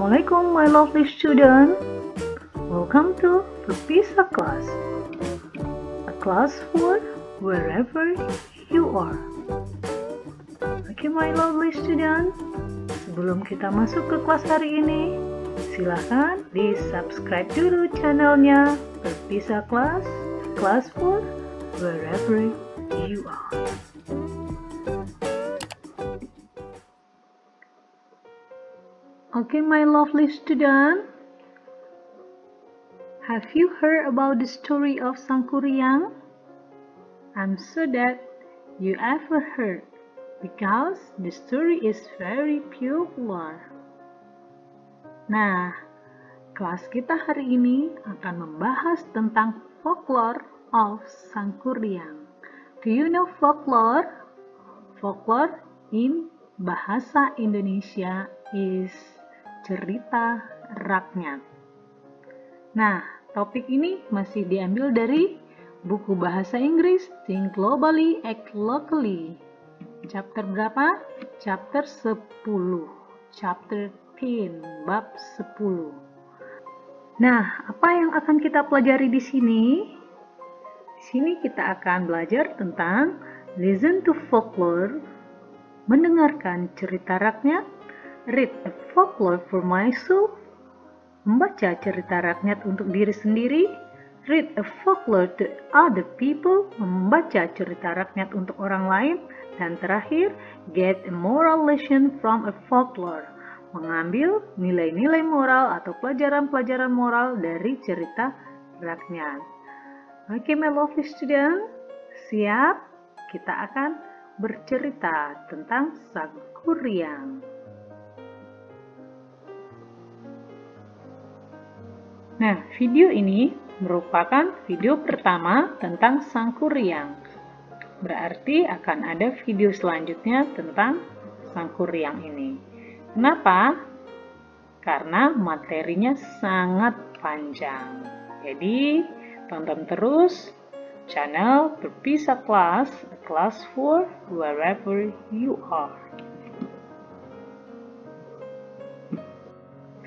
Assalamualaikum my lovely student. Welcome to Berpisah Class, a class for wherever you are. Okay my lovely student, sebelum kita masuk ke kelas hari ini, silahkan di subscribe dulu channelnya Berpisah Class, class for wherever you are. Okay, my lovely student, have you heard about the story of Sangkuriang? I'm sure that you ever heard because the story is very popular. Nah, kelas kita hari ini akan membahas tentang folklore of Sangkuriang. Do you know folklore? Folklore in bahasa Indonesia is cerita rakyat. Nah, topik ini masih diambil dari buku bahasa Inggris Think Globally, Act Locally. Chapter berapa? Chapter 10. Chapter 10, bab 10. Nah, apa yang akan kita pelajari di sini? Di sini kita akan belajar tentang listen to folklore, mendengarkan cerita rakyat, read a folklore for myself, membaca cerita rakyat untuk diri sendiri, read a folklore to other people, membaca cerita rakyat untuk orang lain, dan terakhir, get a moral lesson from a folklore, mengambil nilai-nilai moral atau pelajaran-pelajaran moral dari cerita rakyat. Oke, my lovely student, siap? Kita akan bercerita tentang Sangkuriang. Nah, video ini merupakan video pertama tentang Sangkuriang. Berarti akan ada video selanjutnya tentang Sangkuriang ini. Kenapa? Karena materinya sangat panjang. Jadi, tonton terus channel Berpisah Class, a class for wherever you are.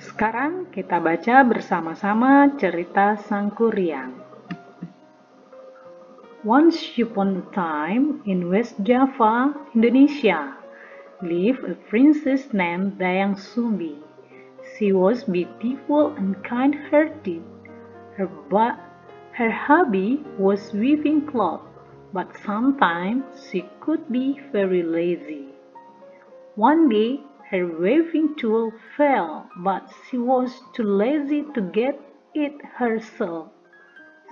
Sekarang kita baca bersama-sama cerita Sangkuriang. Once upon a time in West Java, Indonesia, lived a princess named Dayang Sumbi. She was beautiful and kind-hearted. Her hobby was weaving cloth, but sometimes she could be very lazy. One day, her weaving tool fell, but she was too lazy to get it herself.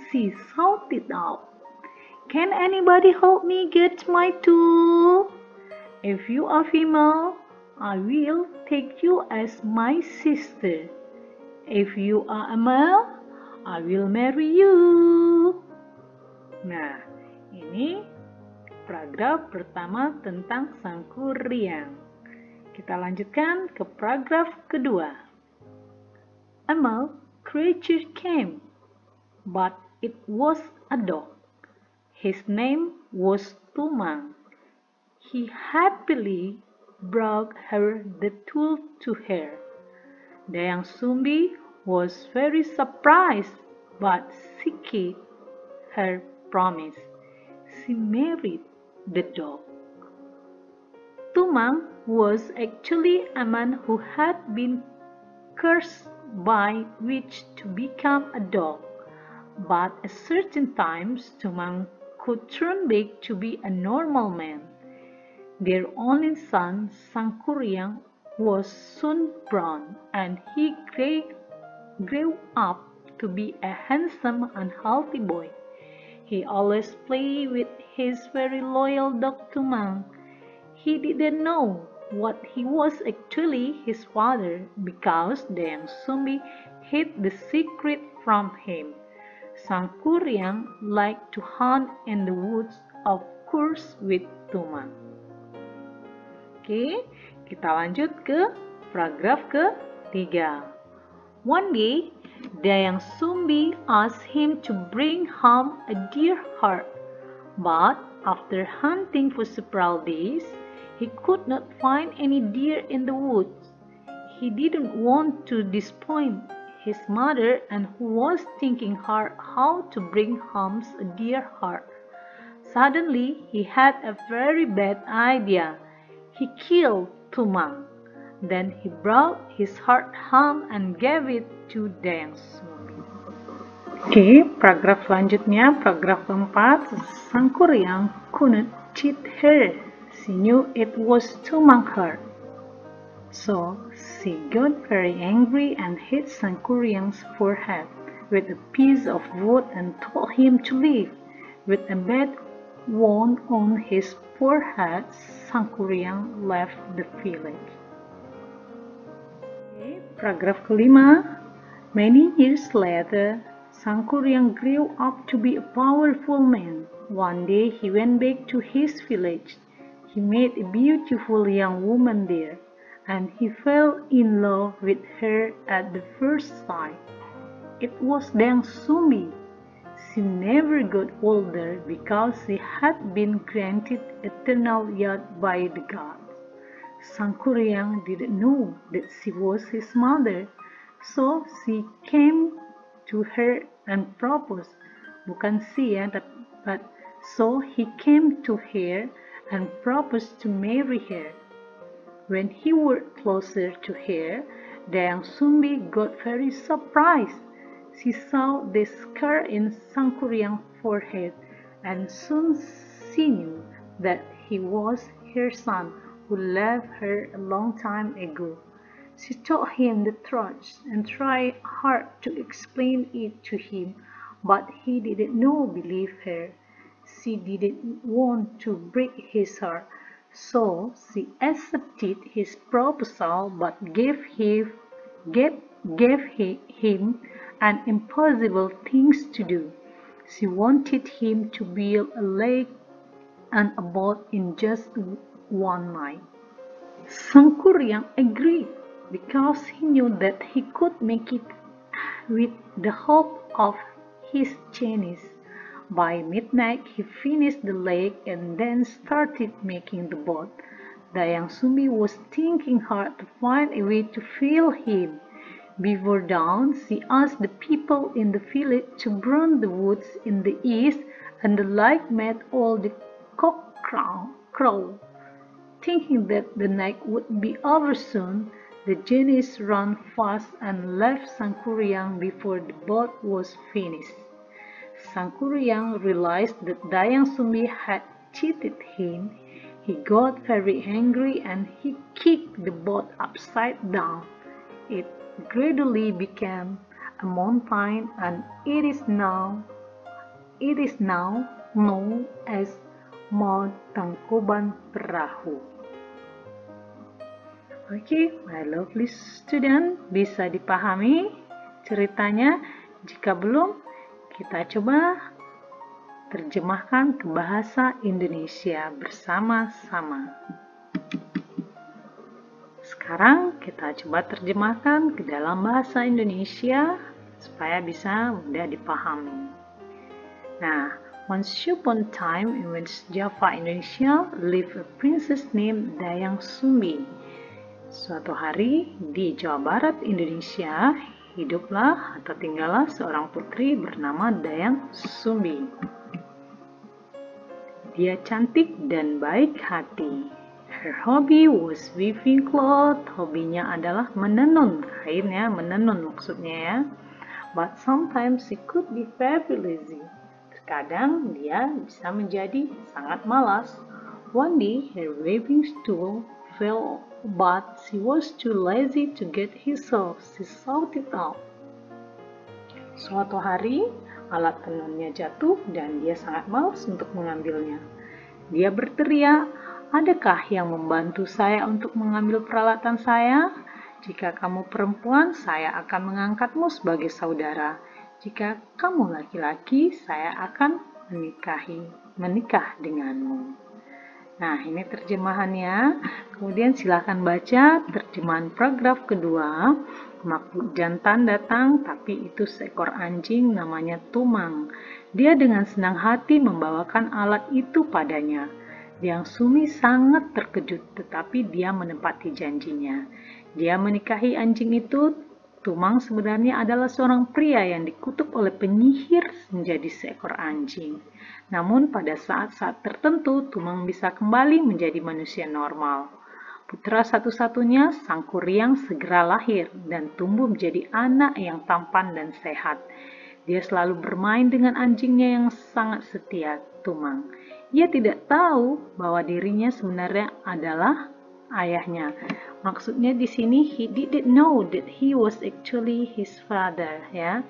She shouted out, "Can anybody help me get my tool? If you are female, I will take you as my sister. If you are a male, I will marry you." Nah, ini paragraf pertama tentang Sangkuriang. Kita lanjutkan ke paragraf kedua. A male creature came, but it was a dog. His name was Tumang. He happily brought her the tool to her. Dayang Sumbi was very surprised, but she kept her promise. She married the dog. Tumang was actually a man who had been cursed by witch to become a dog, but at certain times Tumang could turn back to be a normal man. Their only son, Sangkuriang, was soon born, and he grew up to be a handsome and healthy boy. He always played with his very loyal dog Tumang. He didn't know what he was actually his father because Dayang Sumbi hid the secret from him. Sangkuriang liked to hunt in the woods, of course with Tumang. Oke, kita lanjut ke paragraf ketiga. One day, Dayang Sumbi asked him to bring home a deer heart, but after hunting for several days, he could not find any deer in the woods. he didn't want to disappoint his mother and who was thinking hard how to bring home a dear heart. Suddenly, he had a very bad idea. He killed Tumang. Then he brought his heart home and gave it to Dayang Sumbi. Oke, paragraf selanjutnya, paragraf keempat. Sangkuriang couldn't cheat her. She knew it was Tumang's heart. So she got very angry and hit Sangkuriang's forehead with a piece of wood and told him to leave. With a bad wound on his forehead, Sangkuriang left the village. Okay, paragraf kelima. Many years later, Sangkuriang grew up to be a powerful man. One day he went back to his village. He met a beautiful young woman there, and he fell in love with her at the first sight. It was Dayang Sumbi. She never got older because she had been granted eternal youth by the gods. Sangkuriang didn't know that she was his mother, so she came to her and proposed. Bukan she ya, but so he came to her and proposed to marry her. When he walked closer to her, Dayang Sumbi got very surprised. She saw the scar in Sangkuriang's forehead, and soon she knew that he was her son who left her a long time ago. She told him the truth and tried hard to explain it to him, but he didn't believe her. She didn't want to break his heart, so she accepted his proposal but gave him an impossible thing to do. She wanted him to build a lake and a boat in just one night. Sangkuriang agreed because he knew that he could make it with the help of his genius. By midnight, he finished the lake and then started making the boat. Dayang Sumbi was thinking hard to find a way to fill him. Before dawn, she asked the people in the village to burn the woods in the east, and the light made all the cock crow. Thinking that the night would be over soon, the genies ran fast and left Sangkuriang before the boat was finished. Sangkuriang realized that Dayang Sumbi had cheated him. He got very angry and he kicked the boat upside down. It gradually became a mountain, and it is now known as Mount Tangkuban Perahu. Oke, my lovely student, bisa dipahami ceritanya? Jika belum, kita coba terjemahkan ke bahasa Indonesia bersama-sama. Sekarang kita coba terjemahkan ke dalam bahasa Indonesia supaya bisa mudah dipahami. Nah, once upon a time in West Java, Indonesia, lived a princess named Dayang Sumbi. Suatu hari di Jawa Barat, Indonesia, hiduplah atau tinggallah seorang putri bernama Dayang Sumbi. Dia cantik dan baik hati. Her hobby was weaving cloth. Hobinya adalah menenun kain ya, menenun maksudnya ya. But sometimes she could be very lazy. Terkadang dia bisa menjadi sangat malas. One day her weaving stool fell, but she was too lazy to get herself. She shouted out. Suatu hari, alat tenunnya jatuh dan dia sangat malas untuk mengambilnya. Dia berteriak, "Adakah yang membantu saya untuk mengambil peralatan saya? Jika kamu perempuan, saya akan mengangkatmu sebagai saudara. Jika kamu laki-laki, saya akan menikah denganmu." Nah, ini terjemahannya. Kemudian silakan baca terjemahan paragraf kedua. Makhluk jantan datang, tapi itu seekor anjing namanya Tumang. Dia dengan senang hati membawakan alat itu padanya. Dayang Sumbi sangat terkejut, tetapi dia menepati janjinya. Dia menikahi anjing itu. Tumang sebenarnya adalah seorang pria yang dikutuk oleh penyihir menjadi seekor anjing. Namun pada saat-saat tertentu, Tumang bisa kembali menjadi manusia normal. Putra satu-satunya, Sang Kuryang segera lahir dan tumbuh menjadi anak yang tampan dan sehat. Dia selalu bermain dengan anjingnya yang sangat setia, Tumang. Ia tidak tahu bahwa dirinya sebenarnya adalah ayahnya. Maksudnya di sini he didn't know that he was actually his father, ya.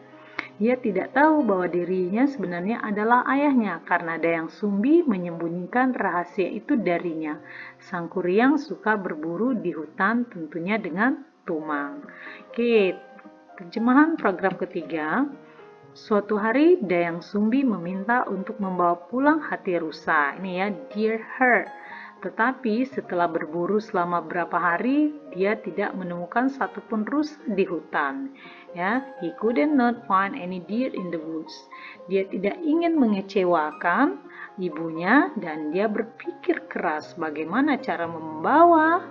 Dia tidak tahu bahwa dirinya sebenarnya adalah ayahnya karena Dayang Sumbi menyembunyikan rahasia itu darinya. Sang Kuryang suka berburu di hutan tentunya dengan Tumang. Oke, terjemahan program ketiga. Suatu hari Dayang Sumbi meminta untuk membawa pulang hati rusa. Ini ya, dear her. Tetapi setelah berburu selama beberapa hari, dia tidak menemukan satupun rusa di hutan. Ya, he couldn't not find any deer in the woods. Dia tidak ingin mengecewakan ibunya dan dia berpikir keras bagaimana cara membawa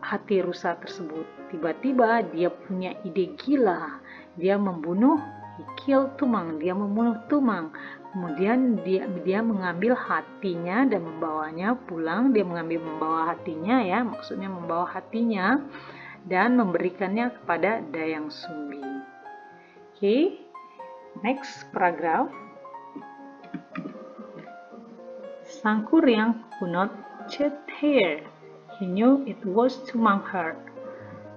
hati rusa tersebut. Tiba-tiba dia punya ide gila. Dia membunuh, he killed Tumang. Dia membunuh Tumang. Kemudian dia mengambil hatinya dan membawanya pulang. Dia membawa hatinya, ya, maksudnya membawa hatinya dan memberikannya kepada Dayang Sumbi. Okay, next paragraph. Sang Kuryang could not shed hair. He knew it was Tumang heart.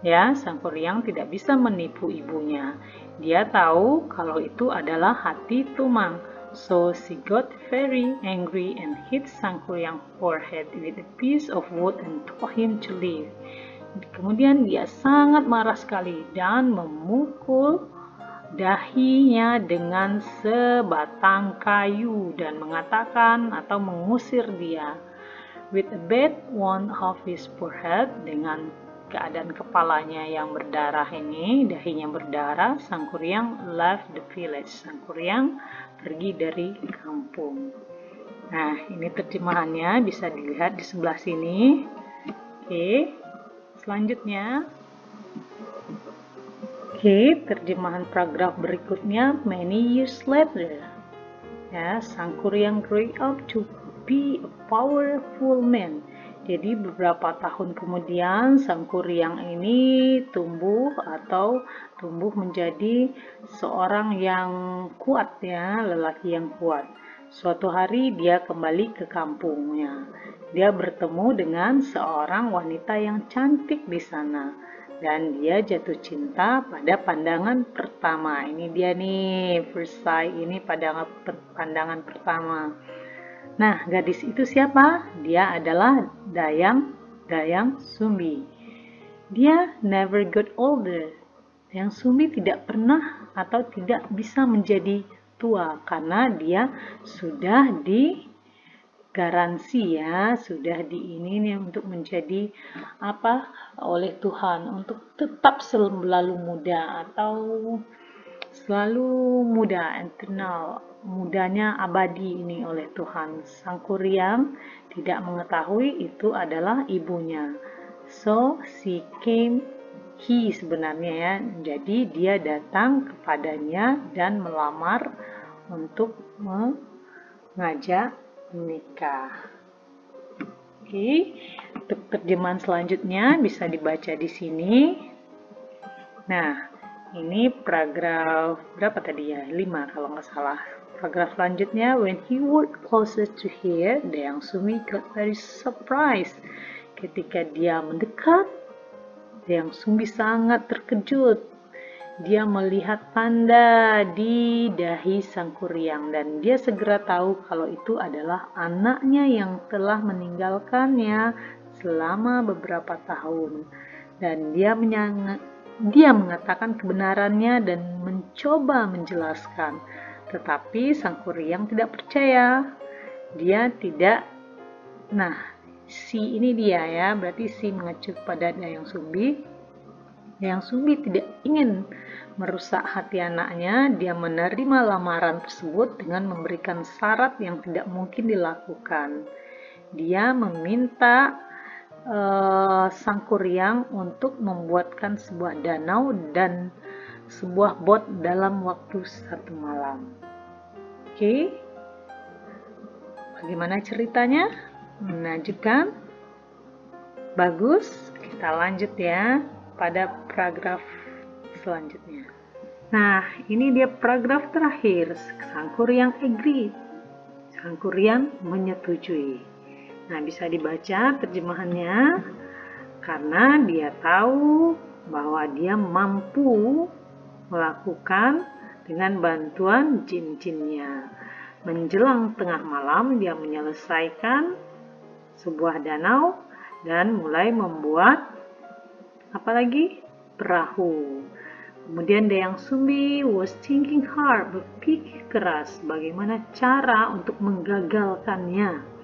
Ya, Sang Kuryang tidak bisa menipu ibunya. Dia tahu kalau itu adalah hati Tumang. So she got very angry and hit Sang Kuryang's forehead with a piece of wood and told him to leave. Kemudian dia sangat marah sekali dan memukul dahinya dengan sebatang kayu dan mengatakan atau mengusir dia. With a bad wound of his forehead, dengan keadaan kepalanya yang berdarah ini, dahinya berdarah, Sang Kuryang left the village. Sang Kuryang pergi dari kampung. Nah, ini terjemahannya bisa dilihat di sebelah sini. Oke, selanjutnya. Oke, terjemahan paragraf berikutnya. Many years later, ya, Sang Kuryang grew up to be a powerful man. Jadi beberapa tahun kemudian Sang Kuryang ini tumbuh menjadi seorang yang kuat, ya, lelaki yang kuat. Suatu hari dia kembali ke kampungnya. Dia bertemu dengan seorang wanita yang cantik di sana dan dia jatuh cinta pada pandangan pertama. Ini dia nih, first sight, ini pandangan pertama. Nah, gadis itu siapa? Dia adalah Dayang Sumbi. Dia never got older. Dayang Sumbi tidak pernah atau tidak bisa menjadi tua karena dia sudah digaransi, ya, sudah diinin untuk menjadi oleh Tuhan untuk tetap selalu muda atau selalu muda, eternal. Mudanya abadi ini oleh Tuhan. Sang Kuryang tidak mengetahui itu adalah ibunya. So he sebenarnya, ya. Jadi dia datang kepadanya dan melamar untuk mengajak menikah. Oke, untuk terjemahan selanjutnya bisa dibaca di sini. Nah, ini paragraf berapa tadi, ya? 5 kalau nggak salah. Paragraf selanjutnya, when he walked closer to her, Dayang Sumbi got very surprised. Ketika dia mendekat, Dayang Sumbi sangat terkejut. Dia melihat tanda di dahi Sang Kuryang dan dia segera tahu kalau itu adalah anaknya yang telah meninggalkannya selama beberapa tahun. Dan dia mengatakan kebenarannya dan mencoba menjelaskan. Tetapi Sang Kuryang tidak percaya. Dia tidak. Nah, si ini dia, ya. Berarti si mengacu pada Dayang Sumbi. Dayang Sumbi tidak ingin merusak hati anaknya. Dia menerima lamaran tersebut dengan memberikan syarat yang tidak mungkin dilakukan. Dia meminta Sangkuriang untuk membuatkan sebuah danau dan sebuah bot dalam waktu 1 malam. Oke, bagaimana ceritanya? Menakjubkan? Bagus, kita lanjut ya pada paragraf selanjutnya. Nah, ini dia paragraf terakhir. Sangkuriang agree. Sangkuriang menyetujui. Nah, bisa dibaca terjemahannya karena dia tahu bahwa dia mampu melakukan dengan bantuan jin-jinnya. Menjelang tengah malam, dia menyelesaikan sebuah danau dan mulai membuat apalagi perahu. Kemudian Dayang Sumbi was thinking hard, berpikir keras bagaimana cara untuk menggagalkannya.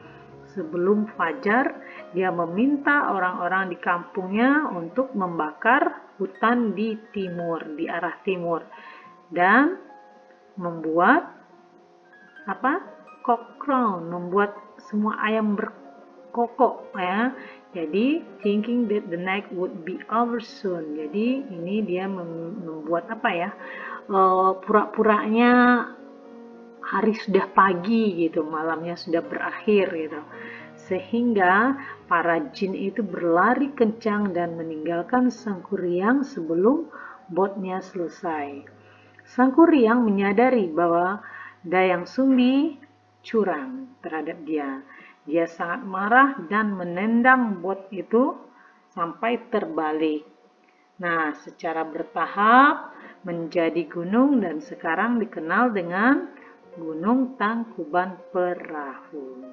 Sebelum fajar, dia meminta orang-orang di kampungnya untuk membakar hutan di timur, di arah timur, dan membuat cock crown, membuat semua ayam berkokok ya. Jadi thinking that the night would be over soon. Jadi ini dia membuat pura-puranya hari sudah pagi gitu, malamnya sudah berakhir gitu. Sehingga para jin itu berlari kencang dan meninggalkan Sangkuriang sebelum botnya selesai. Sangkuriang menyadari bahwa Dayang Sumbi curang terhadap dia. Dia sangat marah dan menendang bot itu sampai terbalik. Nah, secara bertahap menjadi gunung dan sekarang dikenal dengan Gunung Tangkuban Perahu.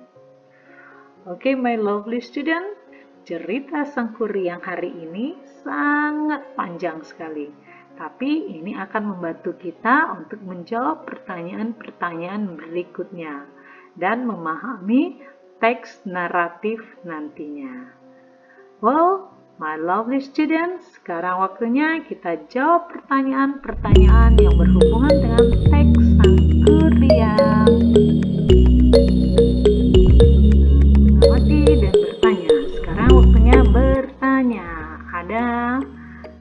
Oke, my lovely student, cerita Sangkuriang hari ini sangat panjang sekali. Tapi ini akan membantu kita untuk menjawab pertanyaan-pertanyaan berikutnya dan memahami teks naratif nantinya. Well, my lovely students, sekarang waktunya kita jawab pertanyaan-pertanyaan yang berhubungan dengan teks Sangkuriang. Mengamati dan bertanya. Sekarang waktunya bertanya. Ada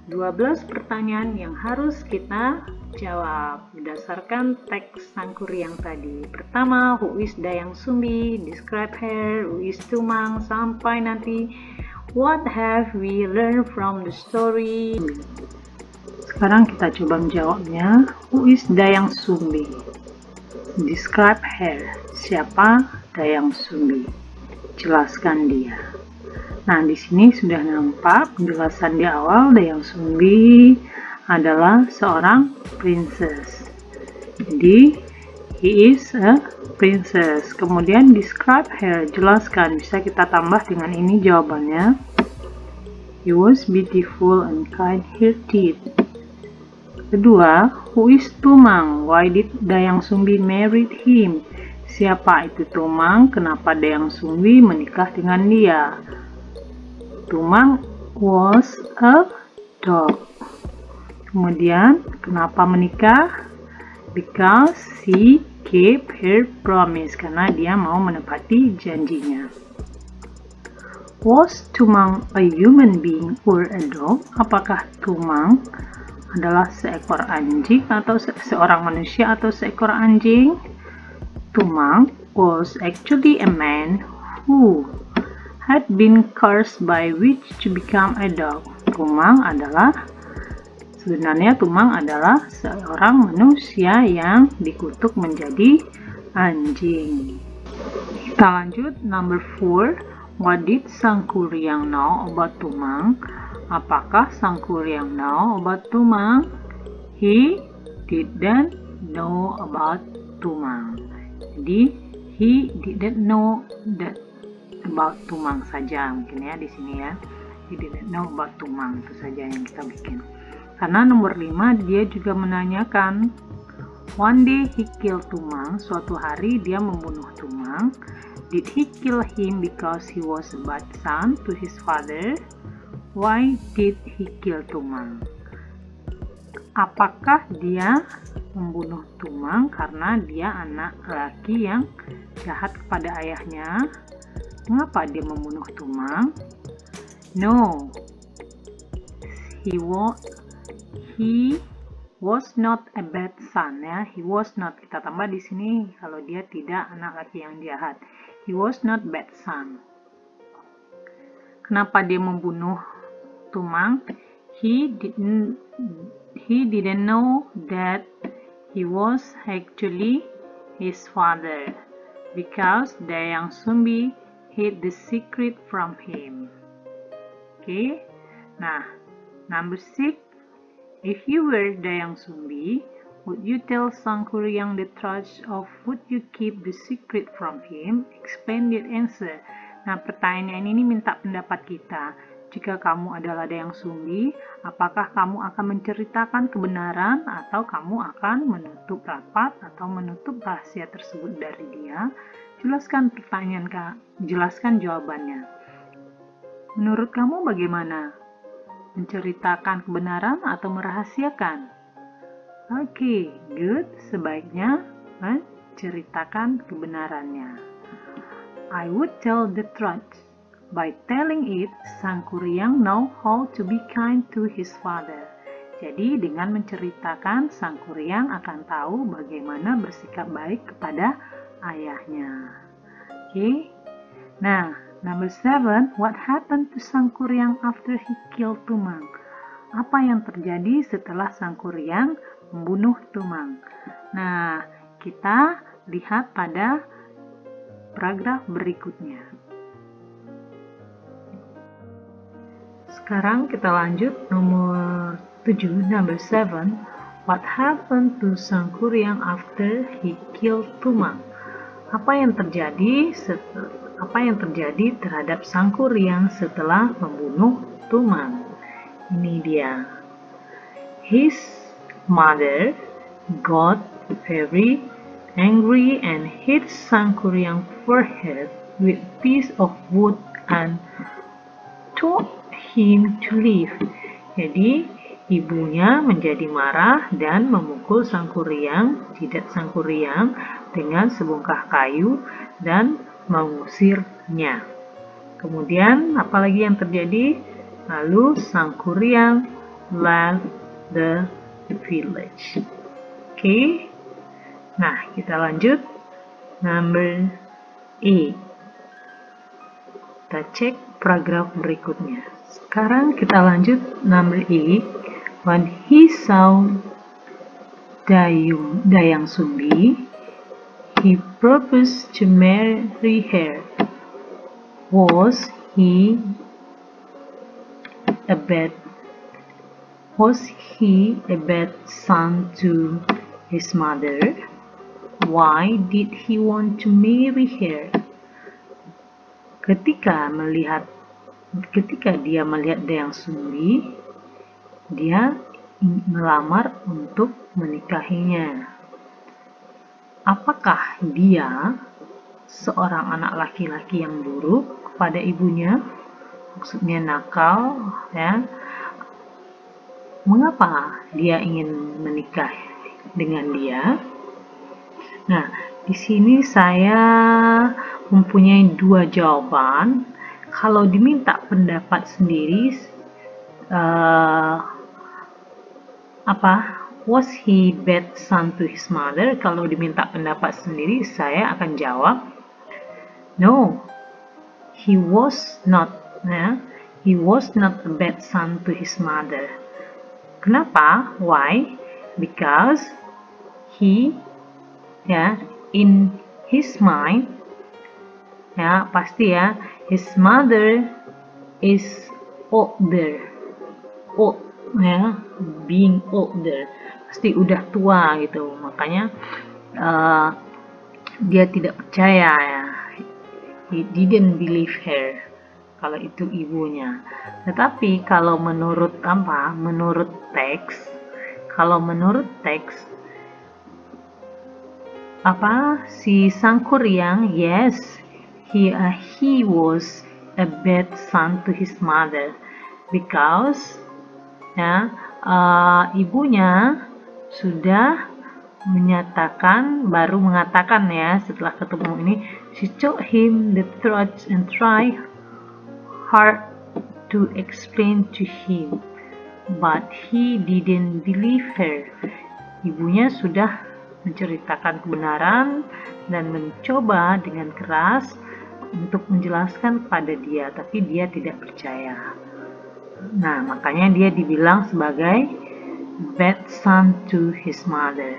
12 pertanyaan yang harus kita jawab berdasarkan teks Sangkuriang tadi. Pertama, who is Dayang Sumbi? Describe her. Who is Tumang? Sampai nanti, what have we learned from the story? Sekarang kita coba menjawabnya. Who is Dayang Sumbi? Describe her. Siapa Dayang Sumbi? Jelaskan dia. Nah, di sini sudah nampak penjelasan di awal. Dayang Sumbi adalah seorang princess. Jadi, he is a princess. Kemudian describe her, jelaskan. Bisa kita tambah dengan ini jawabannya. He was beautiful and kind-hearted. Kedua, who is Tumang? Why did Dayang Sumbi marry him? Siapa itu Tumang? Kenapa Dayang Sumbi menikah dengan dia? Tumang was a dog. Kemudian, kenapa menikah? Because she kept her promise. Karena dia mau menepati janjinya. Was Tumang a human being or a dog? Apakah Tumang adalah seekor anjing atau seorang manusia atau seekor anjing? Tumang was actually a man who had been cursed by witch to become a dog. Sebenarnya Tumang adalah seorang manusia yang dikutuk menjadi anjing. Kita lanjut, number 4. What did Sangkuriang know about Tumang? Apakah Sangkuriang know about Tumang? He didn't know about Tumang. Jadi, he didn't know that about Tumang saja mungkin ya di sini ya. He didn't know about Tumang, itu saja yang kita bikin. Karena nomor 5 dia juga menanyakan, one day he killed Tumang, suatu hari dia membunuh Tumang. Did he kill him because he was a bad son to his father? Why did he kill Tumang? Apakah dia membunuh Tumang karena dia anak laki yang jahat kepada ayahnya? Mengapa dia membunuh Tumang? No, he was not a bad son, ya. He was not, kita tambah di sini kalau dia tidak anak laki yang jahat. He was not bad son. Kenapa dia membunuh Tumang? He didn't know that he was actually his father, because Dayang Sumbi hid the secret from him. Okay, nah, number 6. If you were Dayang Sumbi, would you tell Sangkuriang the truth, or would you keep the secret from him? Explain the answer. Nah, pertanyaan ini minta pendapat kita. Jika kamu adalah Dayang Sumbi, apakah kamu akan menceritakan kebenaran atau kamu akan menutup rapat atau menutup rahasia tersebut dari dia? Jelaskan pertanyaan Kak, jelaskan jawabannya. Menurut kamu bagaimana? Menceritakan kebenaran atau merahasiakan? Oke, good. Sebaiknya menceritakan kebenarannya. I would tell the truth. By telling it, Sangkuriang know how to be kind to his father. Jadi dengan menceritakan, Sangkuriang akan tahu bagaimana bersikap baik kepada ayahnya. Oke. Nah, number 7. What happened to Sangkuriang after he killed Tumang? Apa yang terjadi setelah Sangkuriang membunuh Tumang? Nah, kita lihat pada paragraf berikutnya. Sekarang kita lanjut nomor 7, number 7. What happened to Sangkuriang after he killed Tumang? Apa yang terjadi terhadap Sangkuriang setelah membunuh Tumang? Ini dia. His mother got very angry and hit Sangkuriang's forehead with piece of wood and told him to leave. Jadi ibunya menjadi marah dan memukul Sangkuriang, jidat Sangkuriang dengan sebongkah kayu dan mengusirnya. Kemudian apalagi yang terjadi? Lalu Sangkuriang left the village. Oke. Nah, kita lanjut number 8. Kita cek paragraf berikutnya. Sekarang kita lanjut number 8. When he saw Dayang Sumbi, he proposed to marry her. Was he a bad son to his mother? Why did he want to marry her? Ketika dia melihat Dayang Sumbi, dia melamar untuk menikahinya. Apakah dia seorang anak laki-laki yang buruk kepada ibunya? Maksudnya nakal, ya. Mengapa dia ingin menikah dengan dia? Nah, di sini saya mempunyai 2 jawaban. Kalau diminta pendapat sendiri, was he bad son to his mother? Kalau diminta pendapat sendiri, saya akan jawab, no, he was not. He was not a bad son to his mother. Kenapa? Why? Because he, in his mind, pasti his mother is older, being older, pasti udah tua gitu, makanya dia tidak percaya, he didn't believe her kalau itu ibunya. Tetapi kalau menurut teks, si Sangkuriang, yes, he was a bad son to his mother, because ibunya sudah baru mengatakan setelah ketemu ini, she told him the truth and tried hard to explain to him, but he didn't believe her. Ibunya sudah menceritakan kebenaran dan mencoba dengan keras untuk menjelaskan kepada dia, tapi dia tidak percaya. Nah, makanya dia dibilang sebagai bad son to his mother.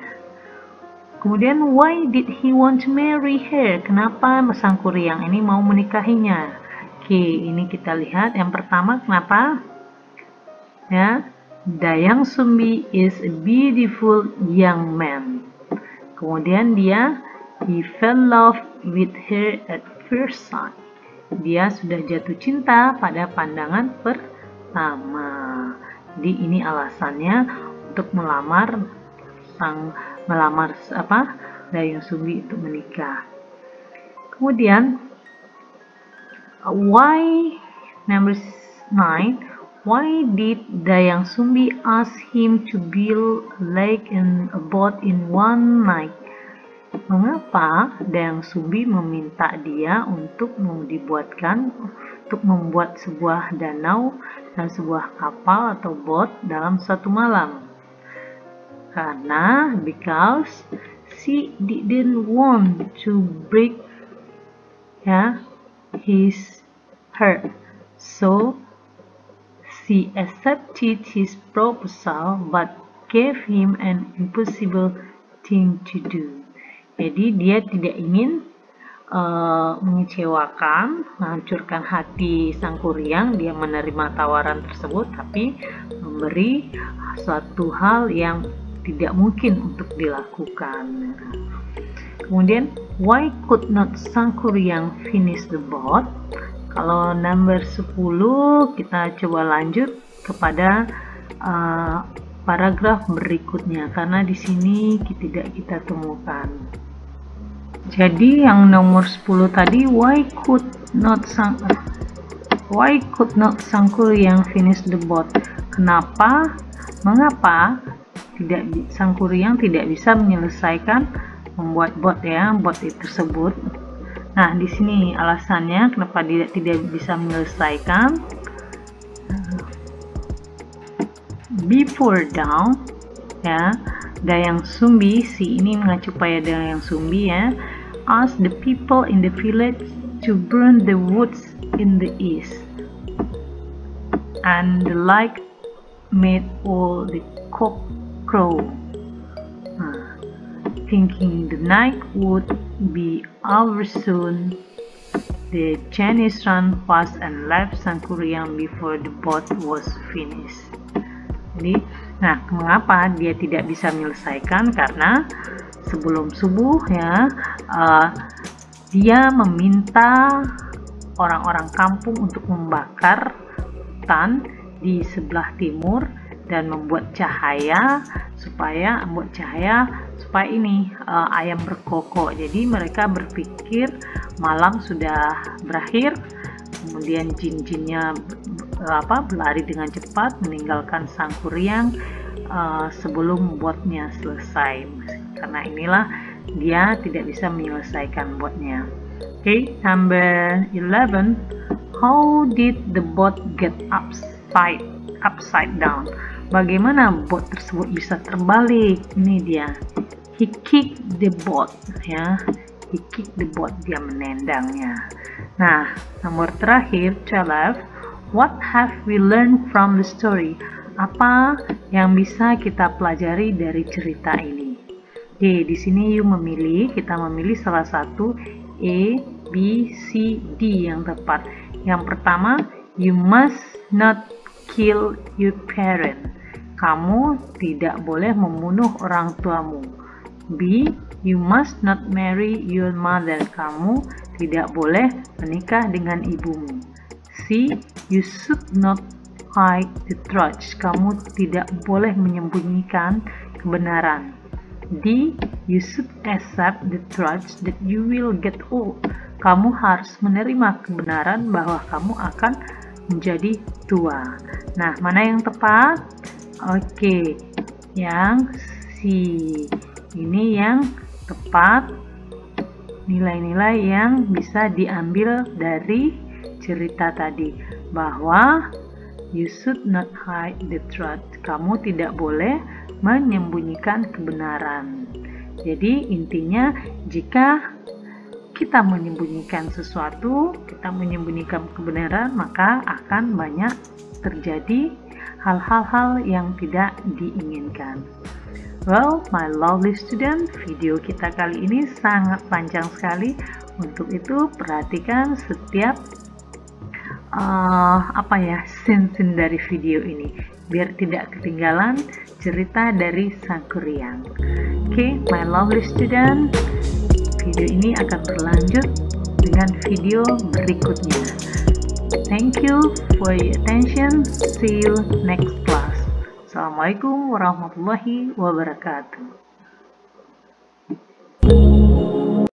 Kemudian, why did he want to marry her? Kenapa sang Kuryang ini mau menikahinya? Oke, ini kita lihat. Yang pertama, kenapa? Ya, Dayang Sumbi is a beautiful young man. Kemudian he fell in love with her at first sight. Dia sudah jatuh cinta pada pandangan pertama. Jadi ini alasannya untuk melamar Dayang Sumbi untuk menikah. Kemudian number 9, why did Dayang Sumbi ask him to build a lake and a boat in one night? Mengapa Dayang Sumbi meminta dia untuk membuat sebuah danau dan sebuah kapal atau boat dalam satu malam? Karena because she didn't want to break his heart, so she accepted his proposal but gave him an impossible thing to do. Jadi dia tidak ingin mengecewakan, menghancurkan hati sang Kuryang. Dia menerima tawaran tersebut, tapi memberi suatu hal yang tidak mungkin untuk dilakukan. Kemudian, why could not sang Kuryang finish the boat? Kalau number 10, kita coba lanjut kepada paragraf berikutnya, karena di sini tidak kita temukan. Jadi yang nomor 10 tadi, why could not sang Kuryang finish the boat? Mengapa sang Kuryang tidak bisa menyelesaikan membuat boat tersebut? Nah, di sini alasannya kenapa dia tidak bisa menyelesaikan. Before dawn, Dayang Sumbi, ini mengacu pada Dayang Sumbi asked the people in the village to burn the woods in the east, and the light made all the cock crow, thinking the night would be over soon. The Chinese ran fast and left sang Kuryang before the boat was finished. Jadi, mengapa dia tidak bisa menyelesaikan? Karena sebelum subuh dia meminta orang-orang kampung untuk membakar hutan di sebelah timur dan membuat cahaya supaya ayam berkokok. Jadi mereka berpikir malam sudah berakhir, kemudian jin-jinnya berlari dengan cepat meninggalkan sang Kuryang sebelum botnya selesai. Karena inilah dia tidak bisa menyelesaikan botnya. Okay, number 11. How did the boat get upside down? Bagaimana bot tersebut bisa terbalik? Ini dia. He kicked the boat, He kicked the boat, dia menendangnya. Nah, nomor terakhir 12. What have we learned from the story? Apa yang bisa kita pelajari dari cerita ini? Oke, di sini kita memilih salah satu A, B, C, D yang tepat. Yang pertama, you must not kill your parent. Kamu tidak boleh membunuh orang tuamu. B, you must not marry your mother. Kamu tidak boleh menikah dengan ibumu. C, you should not hide the truth. Kamu tidak boleh menyembunyikan kebenaran. D, you should accept the truth that you will get old. Kamu harus menerima kebenaran bahwa kamu akan menjadi tua. Nah, mana yang tepat? Oke, yang C. Ini yang tepat. Nilai-nilai yang bisa diambil dari cerita tadi. bahwa you should not hide the truth. Kamu tidak boleh menyembunyikan kebenaran. Jadi intinya, jika kita menyembunyikan sesuatu, kita menyembunyikan kebenaran, maka akan banyak terjadi hal-hal yang tidak diinginkan. Well, my lovely student, video kita kali ini sangat panjang sekali. Untuk itu, perhatikan setiap scene dari video ini, biar tidak ketinggalan cerita dari Sangkuriang. Okay, my lovely student, video ini akan berlanjut dengan video berikutnya. Thank you for your attention. See you next class. Assalamualaikum warahmatullahi wabarakatuh.